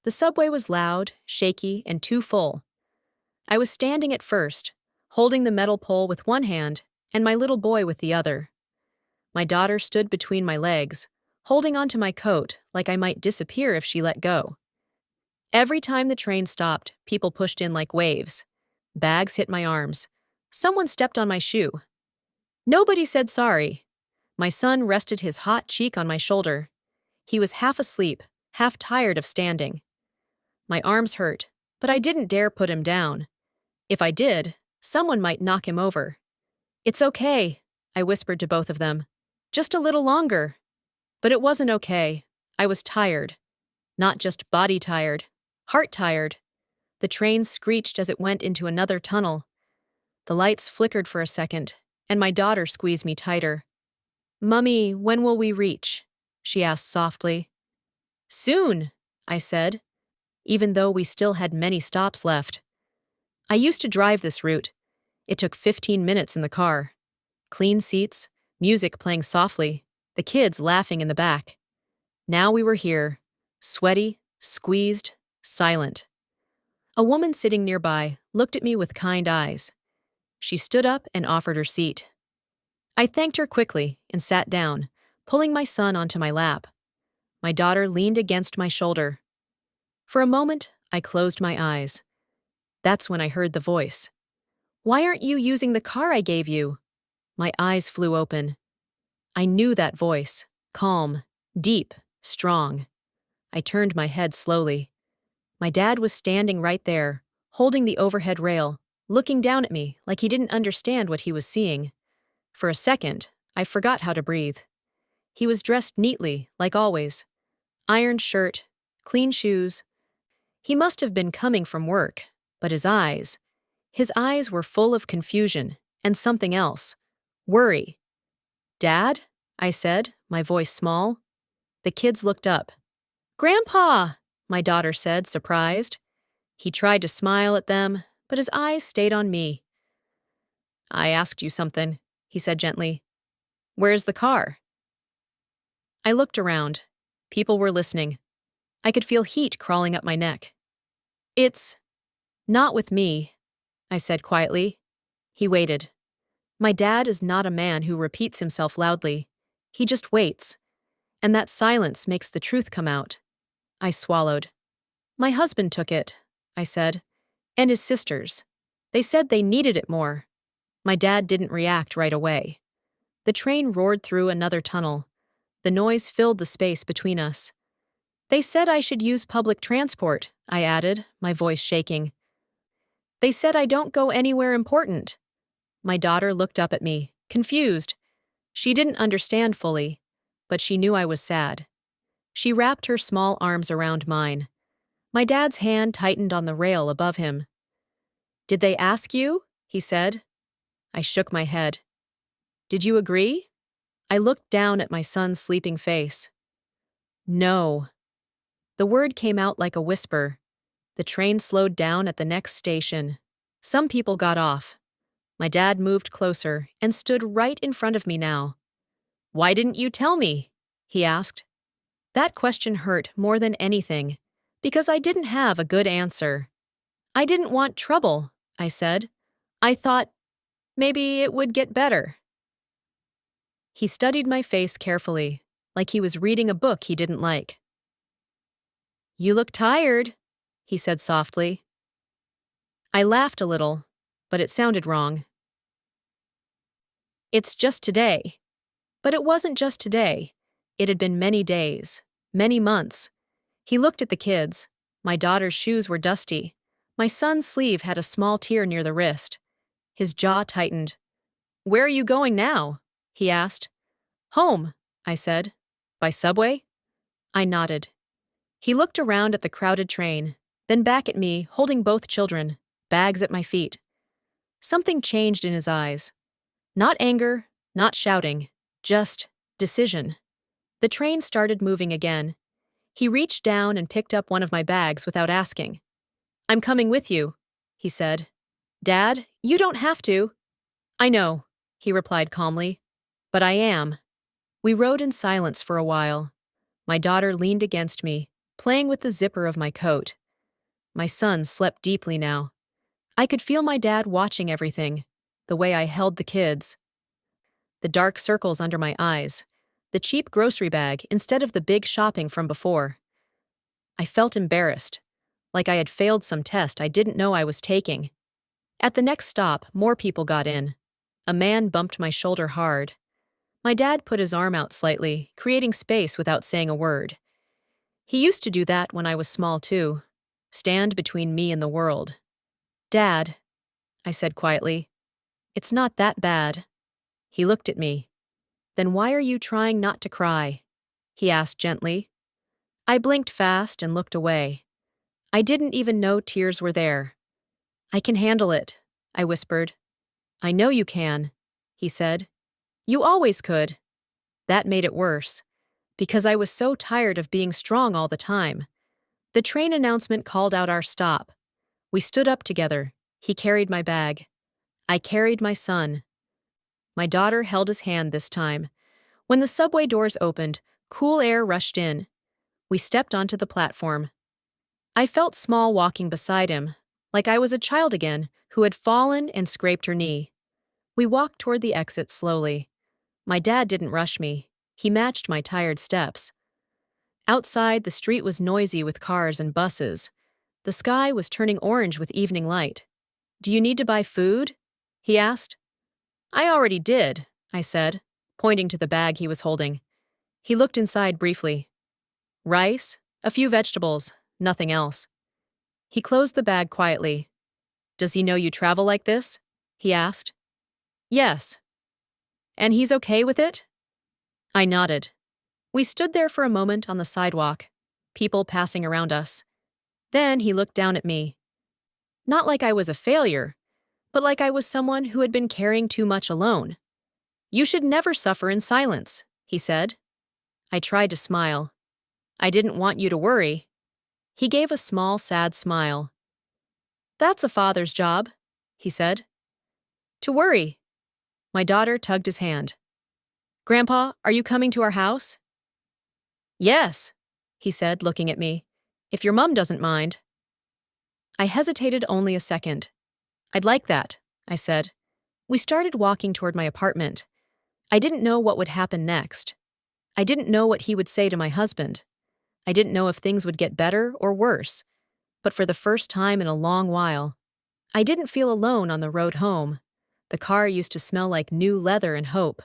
The subway was loud, shaky, and too full. I was standing at first, holding the metal pole with one hand and my little boy with the other. My daughter stood between my legs, holding onto my coat like I might disappear if she let go. Every time the train stopped, people pushed in like waves. Bags hit my arms. Someone stepped on my shoe. Nobody said sorry. My son rested his hot cheek on my shoulder. He was half asleep, half tired of standing. My arms hurt, but I didn't dare put him down. If I did, someone might knock him over. "It's okay," I whispered to both of them. "Just a little longer." But it wasn't okay. I was tired. Not just body tired, heart tired. The train screeched as it went into another tunnel. The lights flickered for a second, and my daughter squeezed me tighter. "Mummy, when will we reach?" she asked softly. "Soon," I said, even though we still had many stops left. I used to drive this route. It took 15 minutes in the car. Clean seats, music playing softly, the kids laughing in the back. Now we were here, sweaty, squeezed, silent. A woman sitting nearby looked at me with kind eyes. She stood up and offered her seat. I thanked her quickly and sat down, pulling my son onto my lap. My daughter leaned against my shoulder. For a moment, I closed my eyes. That's when I heard the voice. "Why aren't you using the car I gave you?" My eyes flew open. I knew that voice, calm, deep, strong. I turned my head slowly. My dad was standing right there, holding the overhead rail, looking down at me like he didn't understand what he was seeing. For a second, I forgot how to breathe. He was dressed neatly, like always. Ironed shirt, clean shoes. He must have been coming from work, but his eyes were full of confusion and something else. Worry. "Dad?" I said, my voice small. The kids looked up. "Grandpa!" my daughter said, surprised. He tried to smile at them, but his eyes stayed on me. "I asked you something," he said gently. "Where's the car?" I looked around. People were listening. I could feel heat crawling up my neck. "It's not with me," I said quietly. He waited. My dad is not a man who repeats himself loudly. He just waits. And that silence makes the truth come out. I swallowed. "My husband took it," I said. "And his sisters. They said they needed it more." My dad didn't react right away. The train roared through another tunnel. The noise filled the space between us. "They said I should use public transport," I added, my voice shaking. "They said I don't go anywhere important." My daughter looked up at me, confused. She didn't understand fully, but she knew I was sad. She wrapped her small arms around mine. My dad's hand tightened on the rail above him. "Did they ask you?" he said. I shook my head. "Did you agree?" I looked down at my son's sleeping face. "No." The word came out like a whisper. The train slowed down at the next station. Some people got off. My dad moved closer and stood right in front of me now. "Why didn't you tell me?" he asked. That question hurt more than anything, because I didn't have a good answer. "I didn't want trouble," I said. "I thought maybe it would get better." He studied my face carefully, like he was reading a book he didn't like. "You look tired," he said softly. I laughed a little, but it sounded wrong. "It's just today." But it wasn't just today. It had been many days, many months. He looked at the kids. My daughter's shoes were dusty. My son's sleeve had a small tear near the wrist. His jaw tightened. "Where are you going now?" he asked. "Home," I said. "By subway?" I nodded. He looked around at the crowded train, then back at me, holding both children, bags at my feet. Something changed in his eyes. Not anger, not shouting, just decision. The train started moving again. He reached down and picked up one of my bags without asking. "I'm coming with you," he said. "Dad, you don't have to." "I know," he replied calmly. "But I am." We rode in silence for a while. My daughter leaned against me, playing with the zipper of my coat. My son slept deeply now. I could feel my dad watching everything, the way I held the kids, the dark circles under my eyes, the cheap grocery bag instead of the big shopping from before. I felt embarrassed, like I had failed some test I didn't know I was taking. At the next stop, more people got in. A man bumped my shoulder hard. My dad put his arm out slightly, creating space without saying a word. He used to do that when I was small too. Stand between me and the world. "Dad," I said quietly, "it's not that bad." He looked at me. "Then why are you trying not to cry?" he asked gently. I blinked fast and looked away. I didn't even know tears were there. "I can handle it," I whispered. "I know you can," he said. "You always could." That made it worse, because I was so tired of being strong all the time. The train announcement called out our stop. We stood up together. He carried my bag. I carried my son. My daughter held his hand this time. When the subway doors opened, cool air rushed in. We stepped onto the platform. I felt small walking beside him, like I was a child again who had fallen and scraped her knee. We walked toward the exit slowly. My dad didn't rush me. He matched my tired steps. Outside, the street was noisy with cars and buses. The sky was turning orange with evening light. "Do you need to buy food?" he asked. "I already did," I said, pointing to the bag he was holding. He looked inside briefly. "Rice, a few vegetables, nothing else." He closed the bag quietly. "Does he know you travel like this?" he asked. "Yes." "And he's okay with it?" I nodded. We stood there for a moment on the sidewalk, people passing around us. Then he looked down at me. Not like I was a failure, but like I was someone who had been carrying too much alone. "You should never suffer in silence," he said. I tried to smile. "I didn't want you to worry." He gave a small, sad smile. "That's a father's job," he said. "To worry." My daughter tugged his hand. "Grandpa, are you coming to our house?" "Yes," he said, looking at me. "If your mom doesn't mind." I hesitated only a second. "I'd like that," I said. We started walking toward my apartment. I didn't know what would happen next. I didn't know what he would say to my husband. I didn't know if things would get better or worse. But for the first time in a long while, I didn't feel alone on the road home. The car used to smell like new leather and hope.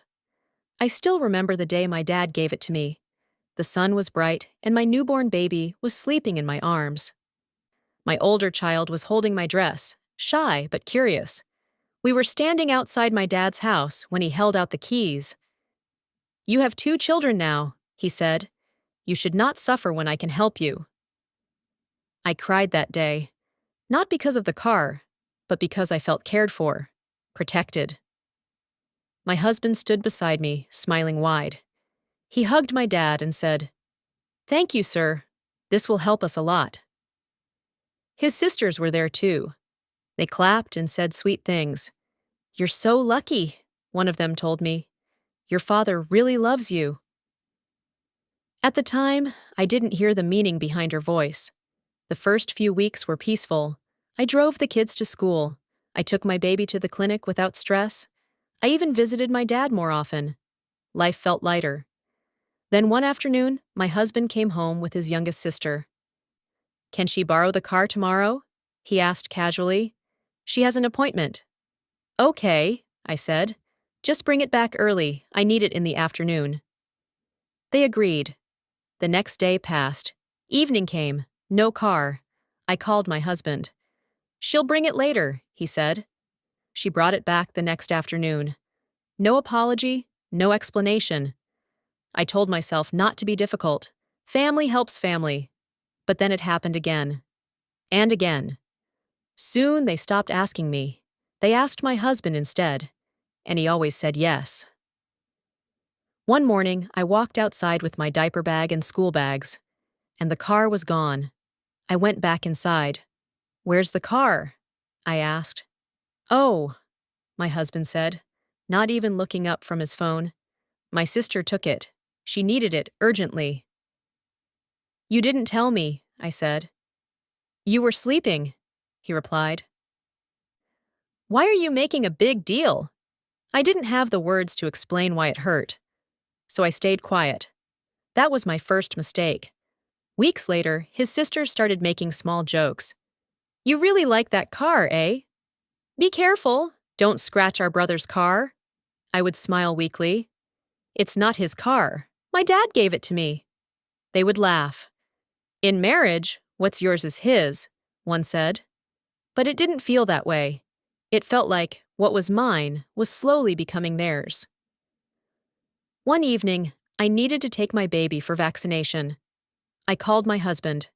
I still remember the day my dad gave it to me. The sun was bright, and my newborn baby was sleeping in my arms. My older child was holding my dress, shy but curious. We were standing outside my dad's house when he held out the keys. "You have 2 children now," he said. "You should not suffer when I can help you." I cried that day, not because of the car, but because I felt cared for, protected. My husband stood beside me, smiling wide. He hugged my dad and said, "Thank you, sir. This will help us a lot." His sisters were there too. They clapped and said sweet things. "You're so lucky," one of them told me. "Your father really loves you." At the time, I didn't hear the meaning behind her voice. The first few weeks were peaceful. I drove the kids to school. I took my baby to the clinic without stress. I even visited my dad more often. Life felt lighter. Then one afternoon, my husband came home with his youngest sister. "Can she borrow the car tomorrow?" he asked casually. "She has an appointment." "Okay," I said. "Just bring it back early. I need it in the afternoon." They agreed. The next day passed. Evening came. No car. I called my husband. "She'll bring it later," he said. She brought it back the next afternoon. No apology, no explanation. I told myself not to be difficult. Family helps family. But then it happened again. And again. Soon they stopped asking me. They asked my husband instead. And he always said yes. One morning, I walked outside with my diaper bag and school bags. And the car was gone. I went back inside. "Where's the car?" I asked. "Oh," my husband said, not even looking up from his phone. "My sister took it. She needed it urgently." You didn't tell me, I said. You were sleeping, he replied. Why are you making a big deal? I didn't have the words to explain why it hurt, so I stayed quiet. That was my first mistake. Weeks later, his sisters started making small jokes. You really like that car, eh? Be careful, don't scratch our brother's car. I would smile weakly. It's not his car. My dad gave it to me. They would laugh. In marriage, what's yours is his, one said. But it didn't feel that way. It felt like what was mine was slowly becoming theirs. One evening, I needed to take my baby for vaccination. I called my husband.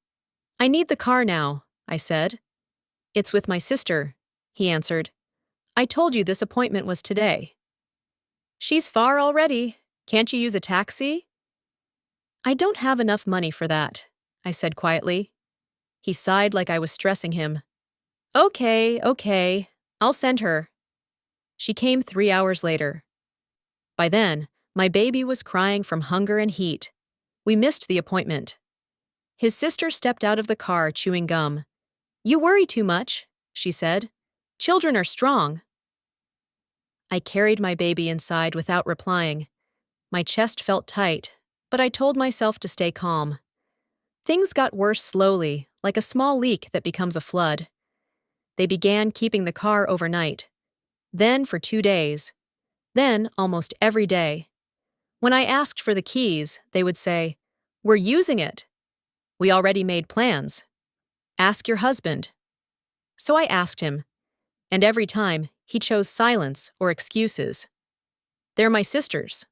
I need the car now, I said. It's with my sister, he answered. I told you this appointment was today. She's far already. Can't you use a taxi? I don't have enough money for that, I said quietly. He sighed like I was stressing him. Okay, I'll send her. She came 3 hours later. By then, my baby was crying from hunger and heat. We missed the appointment. His sister stepped out of the car chewing gum. You worry too much, she said. Children are strong. I carried my baby inside without replying. My chest felt tight, but I told myself to stay calm. Things got worse slowly, like a small leak that becomes a flood. They began keeping the car overnight. Then for 2 days. Then almost every day. When I asked for the keys, they would say, We're using it. We already made plans. Ask your husband. So I asked him, and every time he chose silence or excuses. They're my sisters.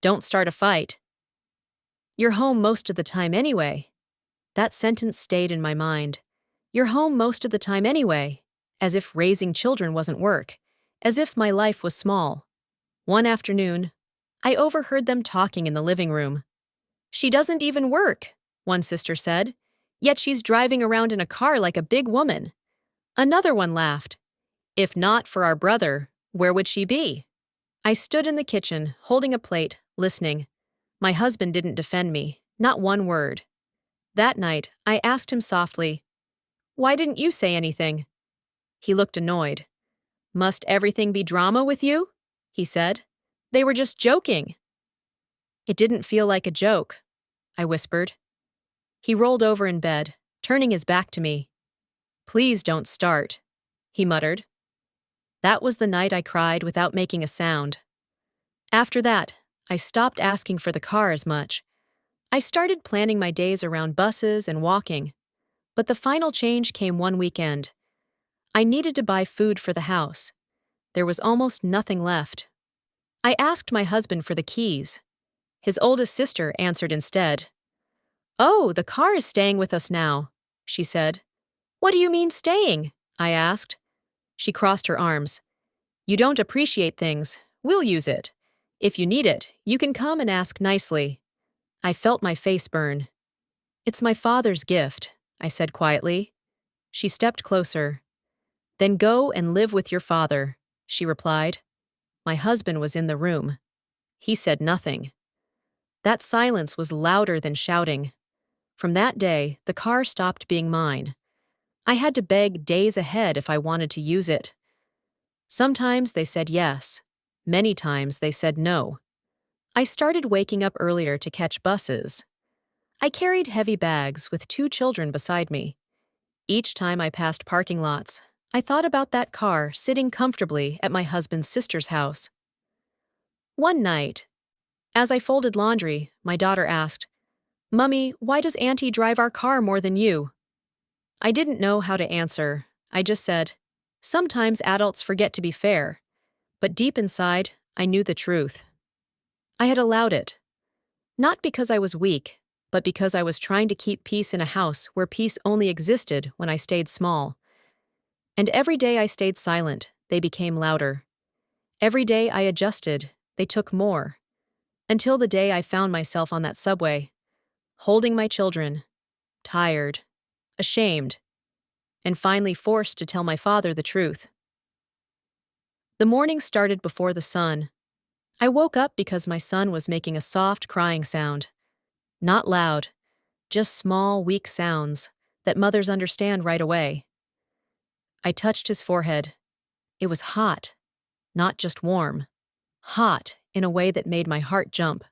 Don't start a fight. You're home most of the time anyway. That sentence stayed in my mind. You're home most of the time anyway, as if raising children wasn't work, as if my life was small. One afternoon, I overheard them talking in the living room. She doesn't even work, one sister said, yet she's driving around in a car like a big woman. Another one laughed. If not for our brother, where would she be? I stood in the kitchen, holding a plate, listening. My husband didn't defend me, not one word. That night, I asked him softly, Why didn't you say anything? He looked annoyed. Must everything be drama with you? He said. They were just joking. It didn't feel like a joke, I whispered. He rolled over in bed, turning his back to me. Please don't start, he muttered. That was the night I cried without making a sound. After that, I stopped asking for the car as much. I started planning my days around buses and walking. But the final change came one weekend. I needed to buy food for the house. There was almost nothing left. I asked my husband for the keys. His oldest sister answered instead. Oh, the car is staying with us now, she said. What do you mean staying? I asked. She crossed her arms. You don't appreciate things. We'll use it. If you need it, you can come and ask nicely. I felt my face burn. It's my father's gift, I said quietly. She stepped closer. Then go and live with your father, she replied. My husband was in the room. He said nothing. That silence was louder than shouting. From that day, the car stopped being mine. I had to beg days ahead if I wanted to use it. Sometimes they said yes. Many times they said no. I started waking up earlier to catch buses. I carried heavy bags with 2 children beside me. Each time I passed parking lots, I thought about that car sitting comfortably at my husband's sister's house. One night, as I folded laundry, my daughter asked, Mummy, why does Auntie drive our car more than you? I didn't know how to answer. I just said, sometimes adults forget to be fair. But deep inside, I knew the truth. I had allowed it. Not because I was weak, but because I was trying to keep peace in a house where peace only existed when I stayed small. And every day I stayed silent, they became louder. Every day I adjusted, they took more. Until the day I found myself on that subway, holding my children, tired, ashamed, and finally forced to tell my father the truth. The morning started before the sun. I woke up because my son was making a soft crying sound. Not loud, Just small, weak sounds that mothers understand right away. I touched his forehead. It was hot, not just warm. Hot in a way that made my heart jump.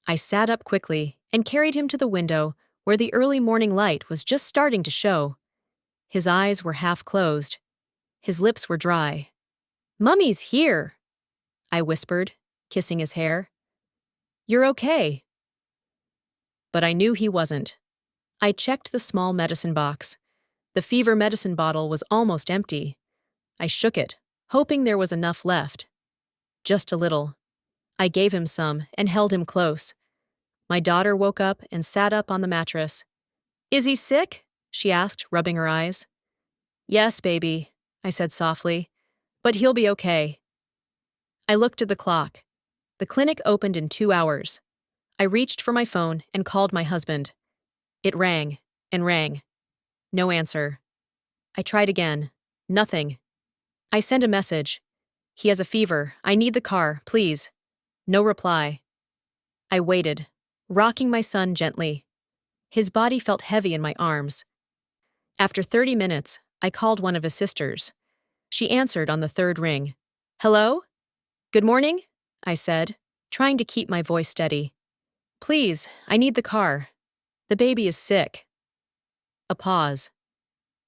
I sat up quickly and carried him to the window where the early morning light was just starting to show. His eyes were half closed. His lips were dry. "Mummy's here," I whispered, kissing his hair. "You're okay." But I knew he wasn't. I checked the small medicine box. The fever medicine bottle was almost empty. I shook it, hoping there was enough left. Just a little. I gave him some and held him close. My daughter woke up and sat up on the mattress. "Is he sick?" she asked, rubbing her eyes. "Yes, baby," I said softly, "but he'll be okay." I looked at the clock. The clinic opened in 2 hours. I reached for my phone and called my husband. It rang and rang. No answer. I tried again. Nothing. I sent a message. "He has a fever. I need the car, please." No reply. I waited, rocking my son gently. His body felt heavy in my arms. After 30 minutes, I called one of his sisters. She answered on the third ring. "Hello? Good morning?" I said, trying to keep my voice steady. "Please, I need the car. The baby is sick." A pause.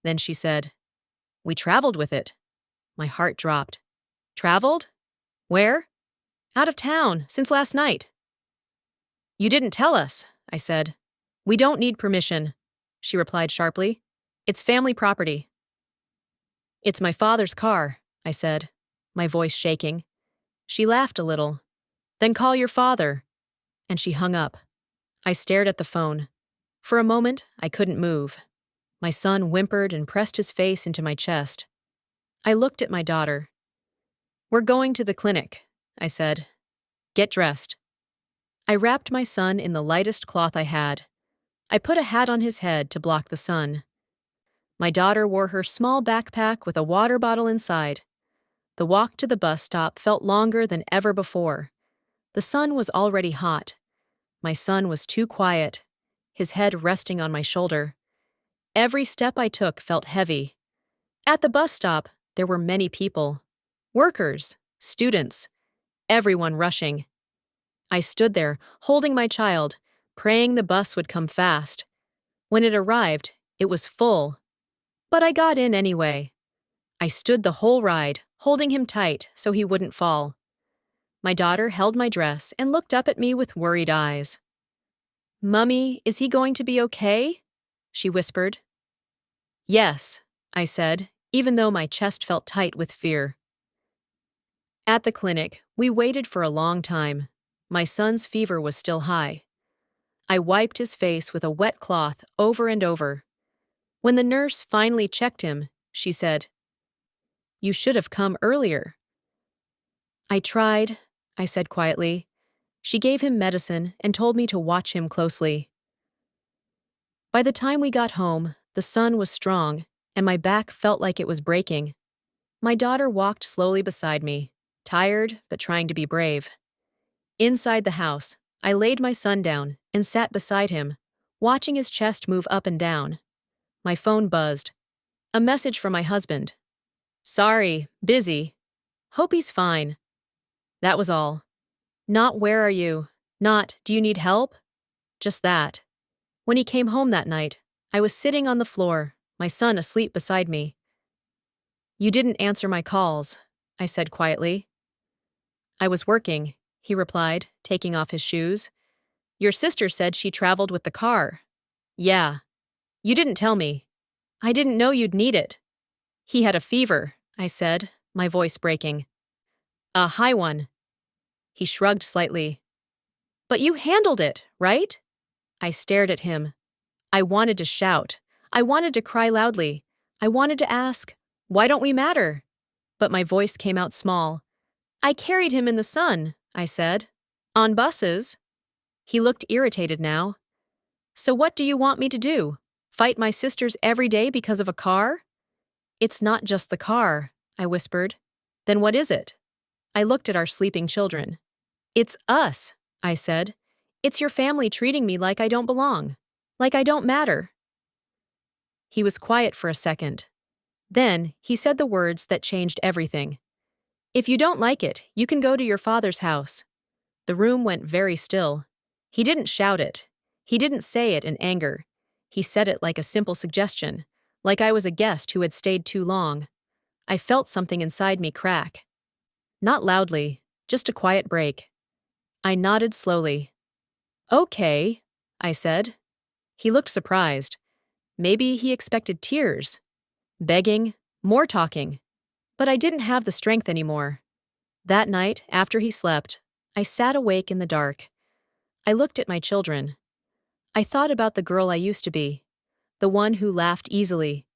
Then she said, "We traveled with it." My heart dropped. "Traveled? Where?" "Out of town, since last night." "You didn't tell us," I said. "We don't need permission," she replied sharply. "It's family property." "It's my father's car," I said, my voice shaking. She laughed a little. "Then call your father." And she hung up. I stared at the phone. For a moment, I couldn't move. My son whimpered and pressed his face into my chest. I looked at my daughter. "We're going to the clinic," I said. "Get dressed." I wrapped my son in the lightest cloth I had. I put a hat on his head to block the sun. My daughter wore her small backpack with a water bottle inside. The walk to the bus stop felt longer than ever before. The sun was already hot. My son was too quiet, his head resting on my shoulder. Every step I took felt heavy. At the bus stop, there were many people. Workers, students, everyone rushing. I stood there, holding my child, praying the bus would come fast. When it arrived, it was full. But I got in anyway. I stood the whole ride, holding him tight so he wouldn't fall. My daughter held my dress and looked up at me with worried eyes. "Mummy, is he going to be okay?" she whispered. "Yes," I said, even though my chest felt tight with fear. At the clinic, we waited for a long time. My son's fever was still high. I wiped his face with a wet cloth over and over. When the nurse finally checked him, she said, "You should have come earlier." "I tried," I said quietly. She gave him medicine and told me to watch him closely. By the time we got home, the sun was strong, and my back felt like it was breaking. My daughter walked slowly beside me, tired but trying to be brave. Inside the house, I laid my son down and sat beside him, watching his chest move up and down. My phone buzzed. A message from my husband. "Sorry, busy. Hope he's fine." That was all. Not "where are you?" Not "do you need help?" Just that. When he came home that night, I was sitting on the floor, my son asleep beside me. "You didn't answer my calls," I said quietly. "I was working," he replied, taking off his shoes. "Your sister said she traveled with the car." "Yeah. You didn't tell me. I didn't know you'd need it." "He had a fever," I said, my voice breaking. "A high one." He shrugged slightly. "But you handled it, right?" I stared at him. I wanted to shout. I wanted to cry loudly. I wanted to ask, "Why don't we matter?" But my voice came out small. "I carried him in the sun," I said. "On buses." He looked irritated now. "So what do you want me to do? Fight my sisters every day because of a car?" "It's not just the car," I whispered. "Then what is it?" I looked at our sleeping children. "It's us," I said. "It's your family treating me like I don't belong." Like I don't matter." He was quiet for a second. Then, he said the words that changed everything. "If you don't like it, you can go to your father's house." The room went very still. He didn't shout it. He didn't say it in anger. He said it like a simple suggestion, like I was a guest who had stayed too long. I felt something inside me crack. Not loudly, just a quiet break. I nodded slowly. "Okay," I said. He looked surprised. Maybe he expected tears. Begging, more talking. But I didn't have the strength anymore. That night, after he slept, I sat awake in the dark. I looked at my children. I thought about the girl I used to be, the one who laughed easily,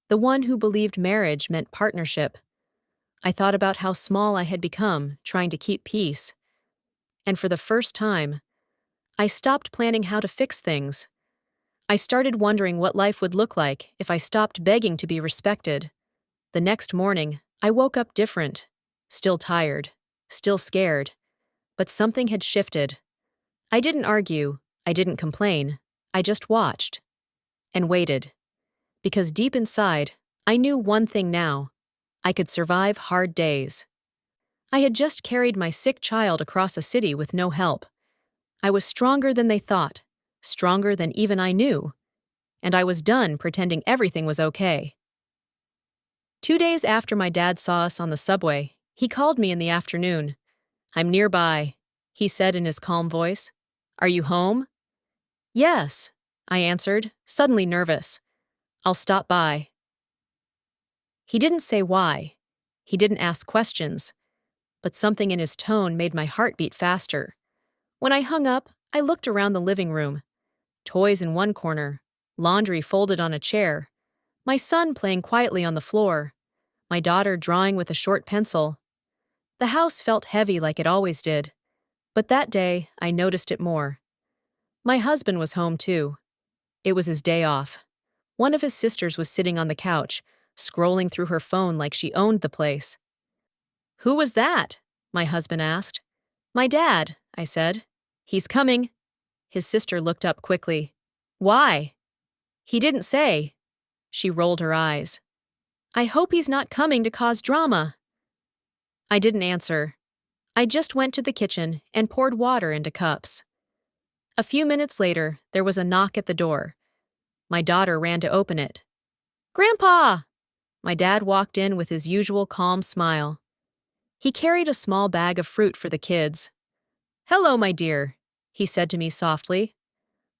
the one who believed marriage meant partnership. I thought about how small I had become, trying to keep peace. And for the first time, I stopped planning how to fix things. I started wondering what life would look like if I stopped begging to be respected. The next morning, I woke up different, still tired, still scared. But something had shifted. I didn't argue, I didn't complain, I just watched. And waited. Because deep inside, I knew one thing now. I could survive hard days. I had just carried my sick child across a city with no help. I was stronger than they thought, stronger than even I knew. And I was done pretending everything was okay. 2 days after my dad saw us on the subway, he called me in the afternoon. "I'm nearby," he said in his calm voice. "Are you home?" "Yes," I answered, suddenly nervous. "I'll stop by." He didn't say why. He didn't ask questions. But something in his tone made my heart beat faster. When I hung up, I looked around the living room. Toys in one corner, laundry folded on a chair, my son playing quietly on the floor, my daughter drawing with a short pencil. The house felt heavy like it always did. But that day, I noticed it more. My husband was home too. It was his day off. One of his sisters was sitting on the couch, scrolling through her phone like she owned the place. "Who was that?" my husband asked. "My dad," I said. "He's coming." His sister looked up quickly. "Why?" "He didn't say." She rolled her eyes. "I hope he's not coming to cause drama." I didn't answer. I just went to the kitchen and poured water into cups. A few minutes later, there was a knock at the door. My daughter ran to open it. "Grandpa!" My dad walked in with his usual calm smile. He carried a small bag of fruit for the kids. "Hello, my dear," he said to me softly.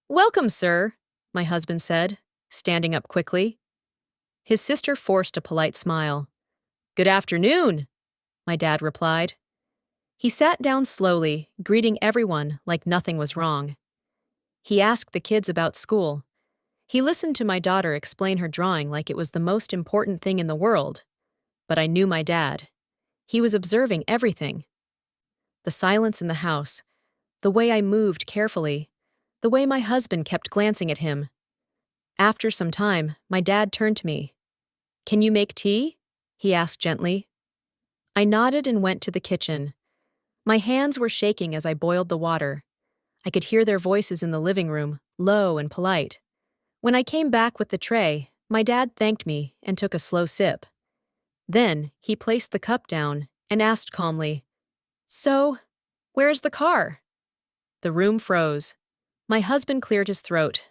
"Welcome, sir," my husband said, standing up quickly. His sister forced a polite smile. "Good afternoon," my dad replied. He sat down slowly, greeting everyone like nothing was wrong. He asked the kids about school. He listened to my daughter explain her drawing like it was the most important thing in the world. But I knew my dad. He was observing everything. The silence in the house, the way I moved carefully, the way my husband kept glancing at him. After some time, my dad turned to me. "Can you make tea?" he asked gently. I nodded and went to the kitchen. My hands were shaking as I boiled the water. I could hear their voices in the living room, low and polite. When I came back with the tray, my dad thanked me and took a slow sip. Then, he placed the cup down and asked calmly, "So, where's the car?" The room froze. My husband cleared his throat.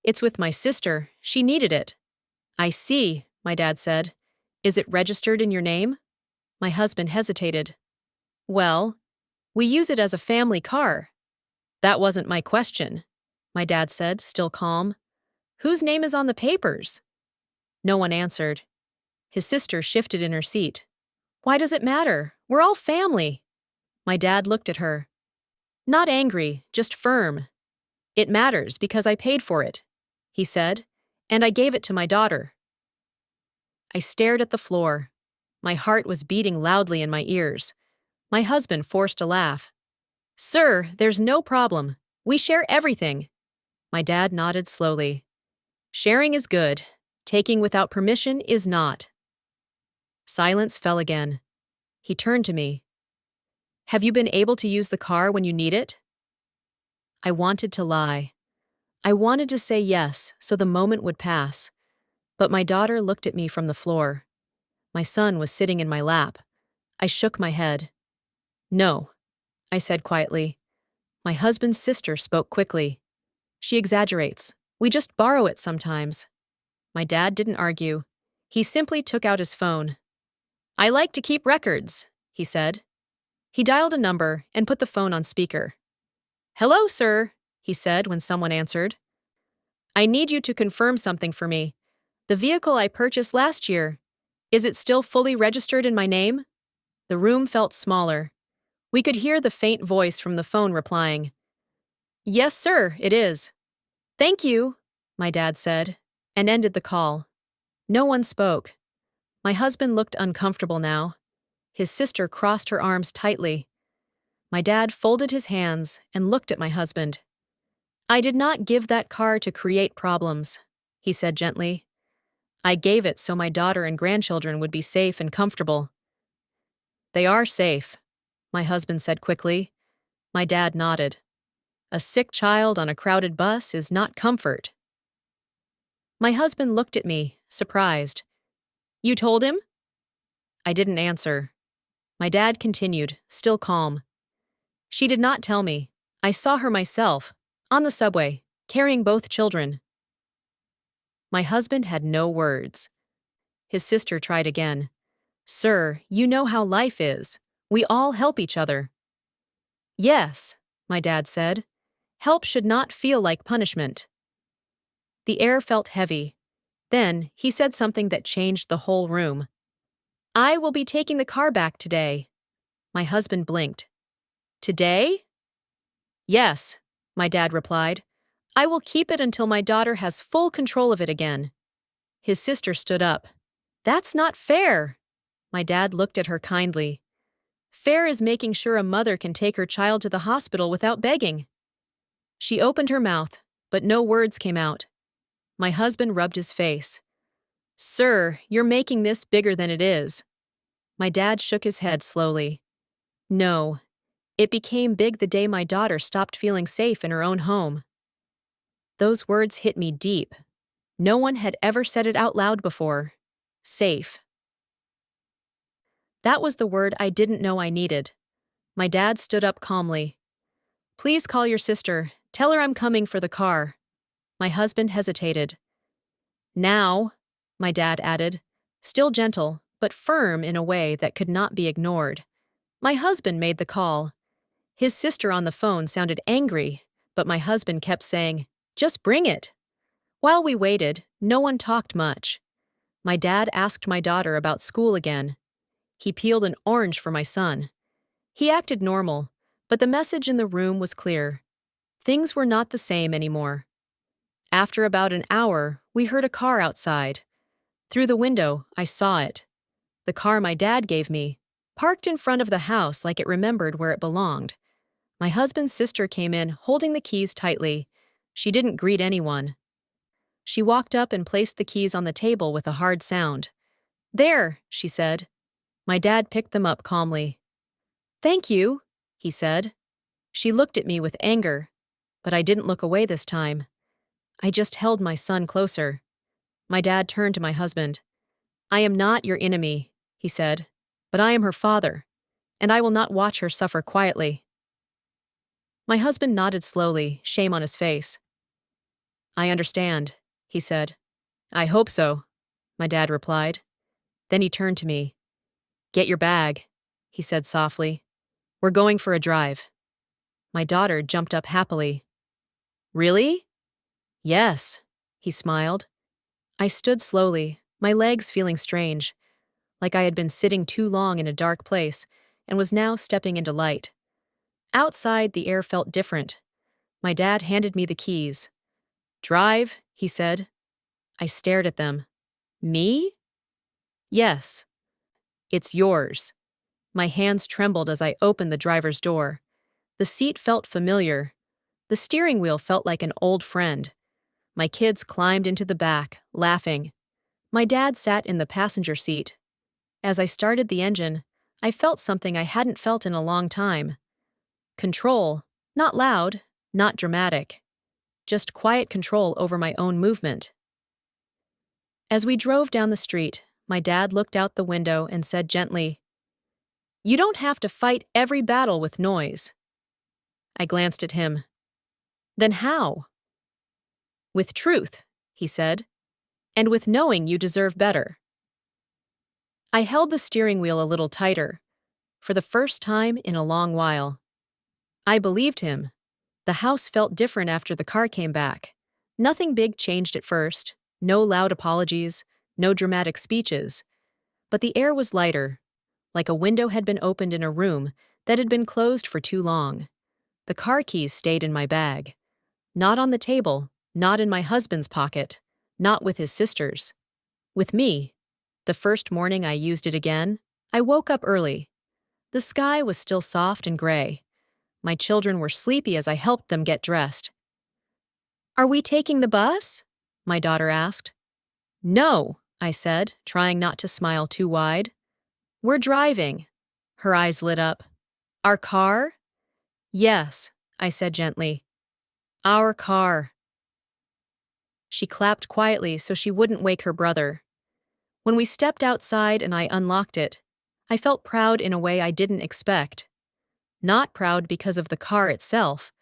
"It's with my sister. She needed it." "I see," my dad said. "Is it registered in your name?" My husband hesitated. "Well, we use it as a family car." "That wasn't my question," my dad said, still calm. "Whose name is on the papers?" No one answered. His sister shifted in her seat. "Why does it matter? We're all family." My dad looked at her. Not angry, just firm. "It matters because I paid for it," he said, "and I gave it to my daughter." I stared at the floor. My heart was beating loudly in my ears. My husband forced a laugh. "Sir, there's no problem. We share everything." My dad nodded slowly. "Sharing is good. Taking without permission is not." Silence fell again. He turned to me. "Have you been able to use the car when you need it?" I wanted to lie. I wanted to say yes so the moment would pass, but my daughter looked at me from the floor. My son was sitting in my lap. I shook my head. No, I said quietly. My husband's sister spoke quickly. She exaggerates. We just borrow it sometimes. My dad didn't argue. He simply took out his phone. I like to keep records, he said. He dialed a number and put the phone on speaker. Hello, sir, he said when someone answered. I need you to confirm something for me. The vehicle I purchased last year, is it still fully registered in my name? The room felt smaller. We could hear the faint voice from the phone replying. Yes, sir, it is. Thank you, my dad said, and ended the call. No one spoke. My husband looked uncomfortable now. His sister crossed her arms tightly. My dad folded his hands and looked at my husband. I did not give that car to create problems, he said gently. I gave it so my daughter and grandchildren would be safe and comfortable. They are safe, my husband said quickly. My dad nodded. A sick child on a crowded bus is not comfort. My husband looked at me, surprised. You told him? I didn't answer. My dad continued, still calm. She did not tell me. I saw her myself, on the subway, carrying both children. My husband had no words. His sister tried again. Sir, you know how life is. We all help each other. Yes, my dad said. Help should not feel like punishment. The air felt heavy. Then he said something that changed the whole room. I will be taking the car back today. My husband blinked. Today? Yes, my dad replied. I will keep it until my daughter has full control of it again. His sister stood up. That's not fair. My dad looked at her kindly. Fair is making sure a mother can take her child to the hospital without begging. She opened her mouth, but no words came out. My husband rubbed his face. Sir, you're making this bigger than it is. My dad shook his head slowly. No, it became big the day my daughter stopped feeling safe in her own home. Those words hit me deep. No one had ever said it out loud before. Safe. That was the word I didn't know I needed. My dad stood up calmly. Please call your sister. Tell her I'm coming for the car. My husband hesitated. Now, my dad added, still gentle, but firm in a way that could not be ignored. My husband made the call. His sister on the phone sounded angry, but my husband kept saying, just bring it. While we waited, no one talked much. My dad asked my daughter about school again. He peeled an orange for my son. He acted normal, but the message in the room was clear. Things were not the same anymore. After about an hour, we heard a car outside. Through the window, I saw it. The car my dad gave me, parked in front of the house like it remembered where it belonged. My husband's sister came in, holding the keys tightly. She didn't greet anyone. She walked up and placed the keys on the table with a hard sound. There, she said. My dad picked them up calmly. Thank you, he said. She looked at me with anger, but I didn't look away this time. I just held my son closer. My dad turned to my husband. I am not your enemy, he said, but I am her father, and I will not watch her suffer quietly. My husband nodded slowly, shame on his face. I understand, he said. I hope so, my dad replied. Then he turned to me. Get your bag, he said softly. We're going for a drive. My daughter jumped up happily. Really? Yes, he smiled. I stood slowly, my legs feeling strange, like I had been sitting too long in a dark place and was now stepping into light. Outside, the air felt different. My dad handed me the keys. Drive, he said. I stared at them. Me? Yes. It's yours. My hands trembled as I opened the driver's door. The seat felt familiar. The steering wheel felt like an old friend. My kids climbed into the back, laughing. My dad sat in the passenger seat. As I started the engine, I felt something I hadn't felt in a long time. Control, not loud, not dramatic. just quiet control over my own movement. As we drove down the street, my dad looked out the window and said gently, "You don't have to fight every battle with noise." I glanced at him. "Then how?" "With truth," he said, "and with knowing you deserve better." I held the steering wheel a little tighter, for the first time in a long while. I believed him. The house felt different after the car came back. Nothing big changed at first, no loud apologies, no dramatic speeches. But the air was lighter, like a window had been opened in a room that had been closed for too long. The car keys stayed in my bag. Not on the table, not in my husband's pocket, not with his sister's. With me. The first morning I used it again, I woke up early. The sky was still soft and gray. My children were sleepy as I helped them get dressed. "Are we taking the bus?" my daughter asked. "No," I said, trying not to smile too wide. "We're driving." Her eyes lit up. "Our car?" "Yes," I said gently. "Our car." She clapped quietly so she wouldn't wake her brother. When we stepped outside and I unlocked it, I felt proud in a way I didn't expect. Not proud because of the car itself,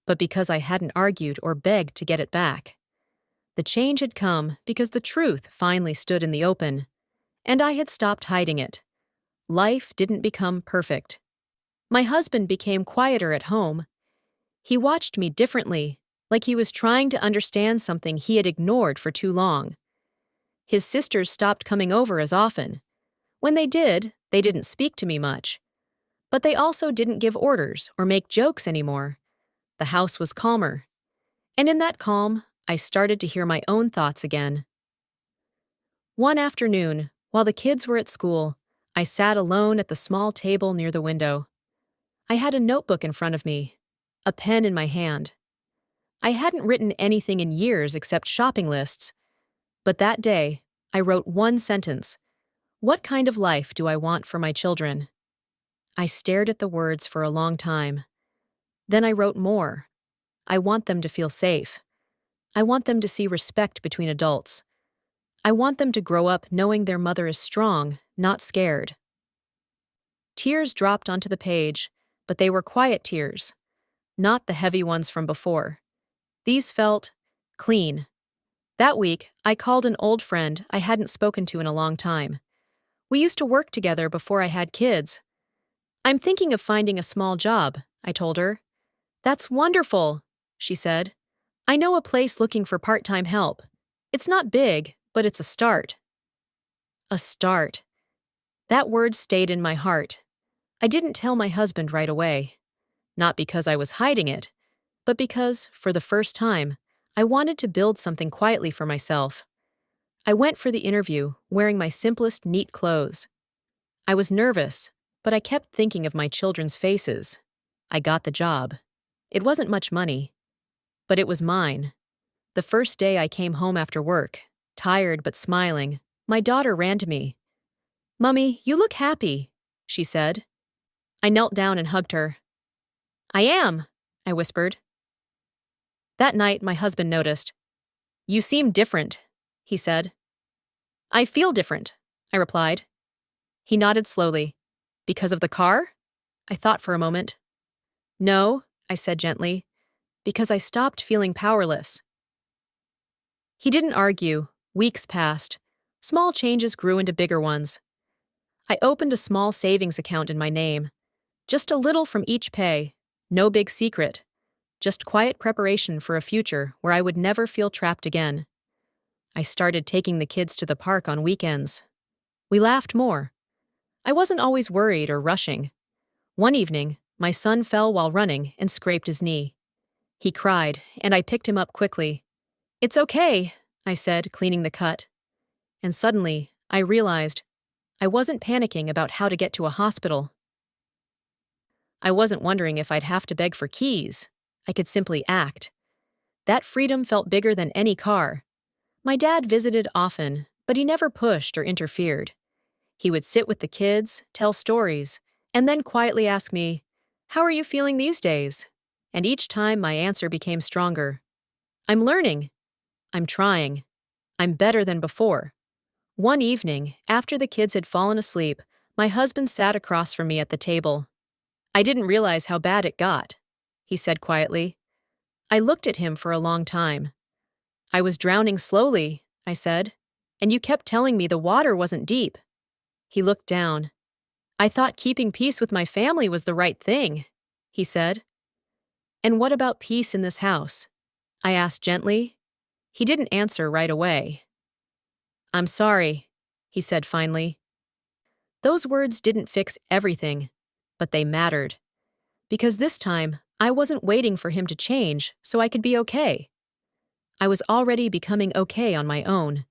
but because I hadn't argued or begged to get it back. The change had come because the truth finally stood in the open, and I had stopped hiding it. Life didn't become perfect. My husband became quieter at home. He watched me differently, like he was trying to understand something he had ignored for too long. His sisters stopped coming over as often. When they did, they didn't speak to me much. But they also didn't give orders or make jokes anymore. The house was calmer. And in that calm, I started to hear my own thoughts again. One afternoon, while the kids were at school, I sat alone at the small table near the window. I had a notebook in front of me, a pen in my hand. I hadn't written anything in years except shopping lists, but that day, I wrote one sentence. What kind of life do I want for my children? I stared at the words for a long time. Then I wrote more. I want them to feel safe. I want them to see respect between adults. I want them to grow up knowing their mother is strong, not scared. Tears dropped onto the page, but they were quiet tears, not the heavy ones from before. These felt clean. That week, I called an old friend I hadn't spoken to in a long time. We used to work together before I had kids. "I'm thinking of finding a small job," I told her. "That's wonderful," she said. "I know a place looking for part-time help. It's not big, but it's a start." A start. That word stayed in my heart. I didn't tell my husband right away. Not because I was hiding it, but because, for the first time, I wanted to build something quietly for myself. I went for the interview, wearing my simplest, neat clothes. I was nervous, but I kept thinking of my children's faces. I got the job. It wasn't much money, but it was mine. The first day I came home after work, tired but smiling, my daughter ran to me. "Mummy, you look happy," she said. I knelt down and hugged her. "I am," I whispered. That night, my husband noticed. "You seem different," he said. "I feel different," I replied. He nodded slowly. "Because of the car?" I thought for a moment. "No," I said gently, "because I stopped feeling powerless." He didn't argue. Weeks passed. Small changes grew into bigger ones. I opened a small savings account in my name. Just a little from each pay. No big secret. Just quiet preparation for a future where I would never feel trapped again. I started taking the kids to the park on weekends. We laughed more. I wasn't always worried or rushing. One evening, my son fell while running and scraped his knee. He cried, and I picked him up quickly. "It's okay," I said, cleaning the cut. And suddenly, I realized I wasn't panicking about how to get to a hospital. I wasn't wondering if I'd have to beg for keys. I could simply act. That freedom felt bigger than any car. My dad visited often, but he never pushed or interfered. He would sit with the kids, tell stories, and then quietly ask me, "How are you feeling these days?" And each time my answer became stronger. I'm learning. I'm trying. I'm better than before. One evening, after the kids had fallen asleep, my husband sat across from me at the table. I didn't realize how bad it got, he said quietly. I looked at him for a long time. I was drowning slowly, I said, and you kept telling me the water wasn't deep. He looked down. I thought keeping peace with my family was the right thing, he said. And what about peace in this house? I asked gently. He didn't answer right away. I'm sorry, he said finally. Those words didn't fix everything, but they mattered. Because this time, I wasn't waiting for him to change so I could be okay. I was already becoming okay on my own.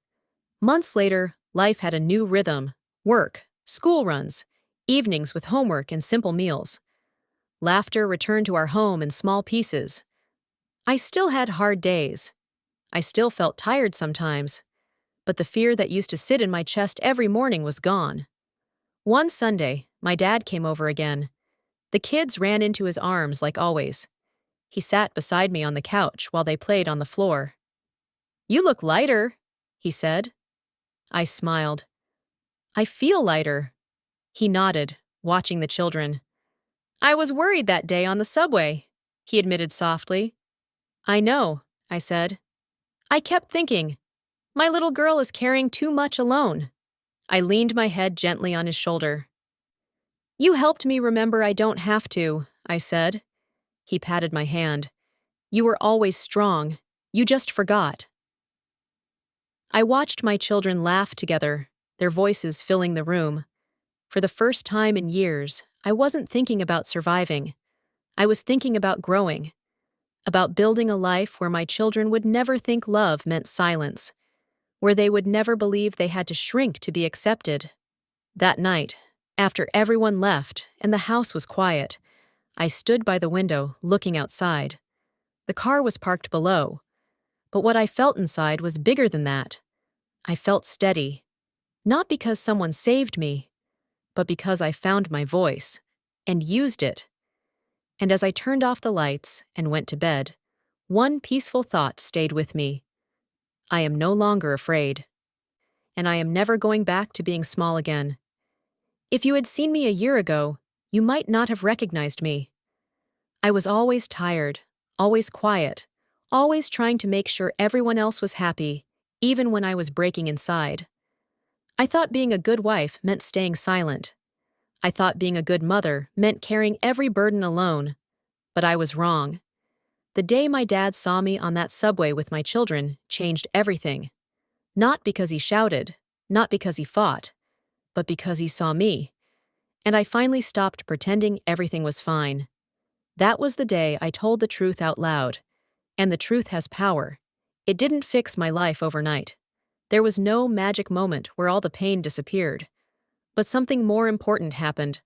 Months later, life had a new rhythm: work, school runs, evenings with homework and simple meals. Laughter returned to our home in small pieces. I still had hard days. I still felt tired sometimes. But the fear that used to sit in my chest every morning was gone. One Sunday, my dad came over again. The kids ran into his arms like always. He sat beside me on the couch while they played on the floor. You look lighter, he said. I smiled. I feel lighter. He nodded, watching the children. I was worried that day on the subway, he admitted softly. I know, I said. I kept thinking, my little girl is carrying too much alone. I leaned my head gently on his shoulder. You helped me remember I don't have to, I said. He patted my hand. You were always strong. You just forgot. I watched my children laugh together, their voices filling the room. For the first time in years, I wasn't thinking about surviving. I was thinking about growing, about building a life where my children would never think love meant silence, where they would never believe they had to shrink to be accepted. That night, after everyone left and the house was quiet, I stood by the window looking outside. The car was parked below, but what I felt inside was bigger than that. I felt steady, not because someone saved me, but because I found my voice and used it. And as I turned off the lights and went to bed, one peaceful thought stayed with me. I am no longer afraid, and I am never going back to being small again. If you had seen me a year ago, you might not have recognized me. I was always tired, always quiet, always trying to make sure everyone else was happy, even when I was breaking inside. I thought being a good wife meant staying silent. I thought being a good mother meant carrying every burden alone. But I was wrong. The day my dad saw me on that subway with my children changed everything. Not because he shouted, not because he fought, but because he saw me. And I finally stopped pretending everything was fine. That was the day I told the truth out loud. And the truth has power. It didn't fix my life overnight. There was no magic moment where all the pain disappeared. But something more important happened.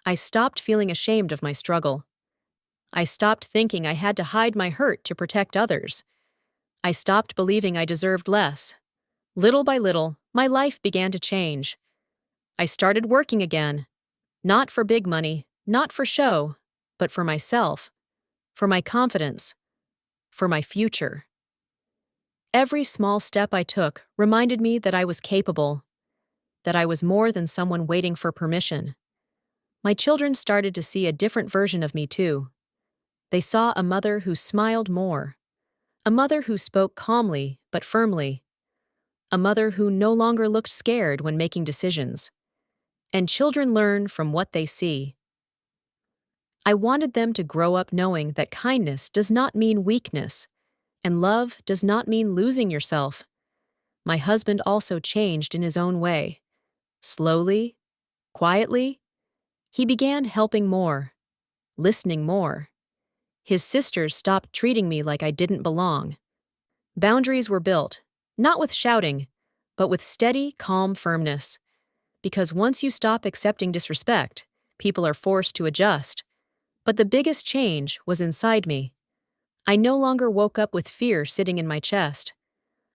I stopped feeling ashamed of my struggle. I stopped thinking I had to hide my hurt to protect others. I stopped believing I deserved less. Little by little, my life began to change. I started working again. Not for big money, not for show, but for myself, for my confidence, for my future. Every small step I took reminded me that I was capable, that I was more than someone waiting for permission. My children started to see a different version of me too. They saw a mother who smiled more, a mother who spoke calmly but firmly, a mother who no longer looked scared when making decisions. And children learn from what they see. I wanted them to grow up knowing that kindness does not mean weakness, and love does not mean losing yourself. My husband also changed in his own way. Slowly, quietly, he began helping more, listening more. His sisters stopped treating me like I didn't belong. Boundaries were built, not with shouting, but with steady, calm firmness. Because once you stop accepting disrespect, people are forced to adjust. But the biggest change was inside me. I no longer woke up with fear sitting in my chest.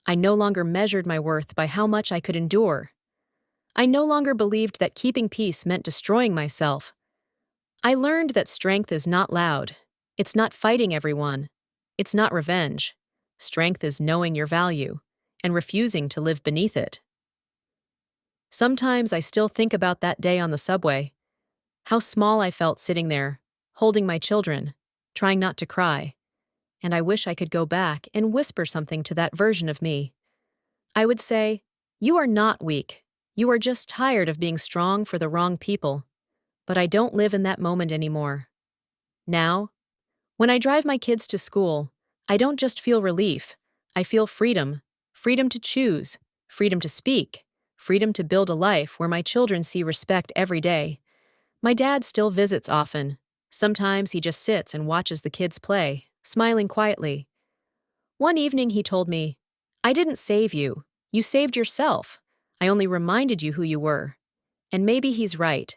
I no longer measured my worth by how much I could endure. I no longer believed that keeping peace meant destroying myself. I learned that strength is not loud. It's not fighting everyone. It's not revenge. Strength is knowing your value and refusing to live beneath it. Sometimes I still think about that day on the subway, how small I felt sitting there, holding my children, trying not to cry, and I wish I could go back and whisper something to that version of me. I would say, "You are not weak. You are just tired of being strong for the wrong people." But I don't live in that moment anymore. Now, when I drive my kids to school, I don't just feel relief. I feel freedom. Freedom to choose, freedom to speak, freedom to build a life where my children see respect every day. My dad still visits often. Sometimes he just sits and watches the kids play, smiling quietly. One evening he told me, "I didn't save you. You saved yourself. I only reminded you who you were." And maybe he's right.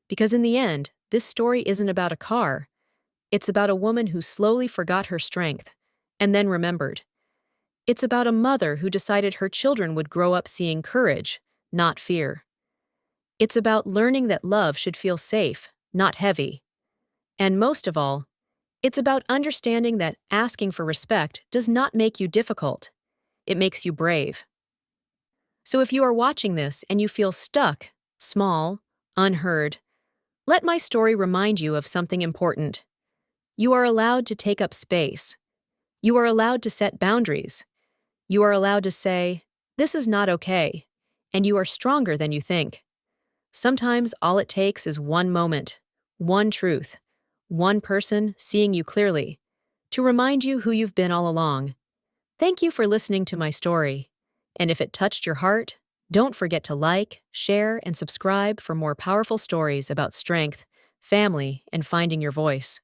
Because in the end, this story isn't about a car. It's about a woman who slowly forgot her strength and then remembered. It's about a mother who decided her children would grow up seeing courage, not fear. It's about learning that love should feel safe, not heavy. And most of all, it's about understanding that asking for respect does not make you difficult. It makes you brave. So if you are watching this and you feel stuck, small, unheard, let my story remind you of something important. You are allowed to take up space. You are allowed to set boundaries. You are allowed to say, "This is not okay," and you are stronger than you think. Sometimes all it takes is one moment, one truth, one person seeing you clearly, to remind you who you've been all along. Thank you for listening to my story. And if it touched your heart, don't forget to like, share, and subscribe for more powerful stories about strength, family, and finding your voice.